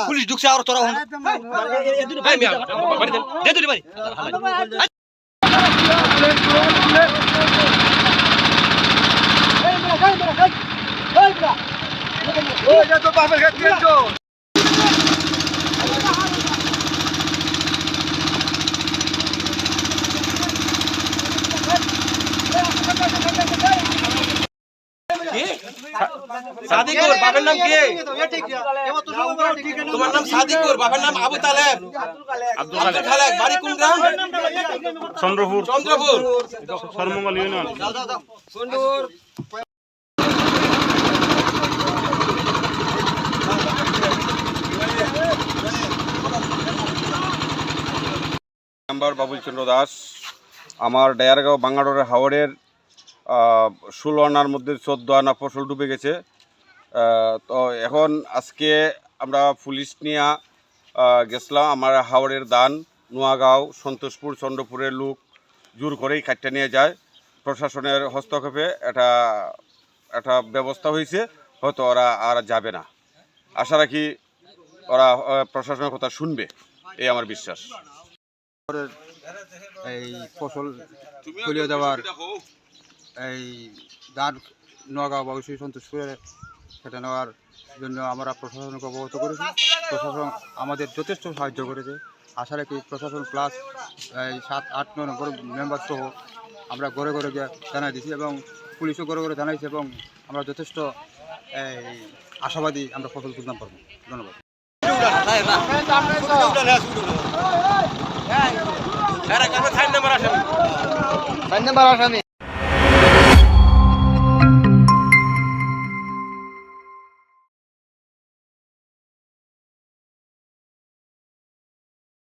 Police ঢুকছে আর তোরা সাদিকুর বাবার নাম কি? তোমার নাম সাদিকুর, বাবার নাম আবু তালেব। আব্দুল খালেক। বাড়ি কোন গ্রাম? চন্দ্রপুর। চন্দ্রপুর সরমঙ্গল ইউনিয়ন। নাম্বার বাবুল চন্দ্র দাস। আমার ডায়ারগাঁও বাঙ্গালোরের হাওড়ের 16 আনার মধ্যে 14 আনা ফসল ডুবে গেছে। তো এখন আজকে আমরা পুলিশ নিয়ে গেছিলাম। আমার হাওড়ের দান, নোয়াগাঁও, সন্তোষপুর, চন্দ্রপুরের লোক জোর করেই কাটতে নিয়ে যায়। প্রশাসনের হস্তক্ষেপে একটা ব্যবস্থা হয়েছে, হয়তো ওরা আর যাবে না। আশা রাখি ওরা প্রশাসনের কথা শুনবে, এই আমার বিশ্বাস। এই ফসল ফলিয়ে দেওয়ার এই ধান নোয়াগাঁও বা সন্তোষপুরে সেটা নেওয়ার জন্য আমরা প্রশাসনকে অবগত করেছি। প্রশাসন আমাদের যথেষ্ট সাহায্য করেছে। আশা রাখি প্রশাসন প্লাস এই 7-8-9 নম্বর মেম্বার সহ আমরা ঘরে ঘরে গিয়ে জানাই দিয়েছি এবং পুলিশও ঘরে ঘরে জানাইছে এবং আমরা যথেষ্ট আশাবাদী আমরা ফসল তুলতে পারবো। ধন্যবাদ।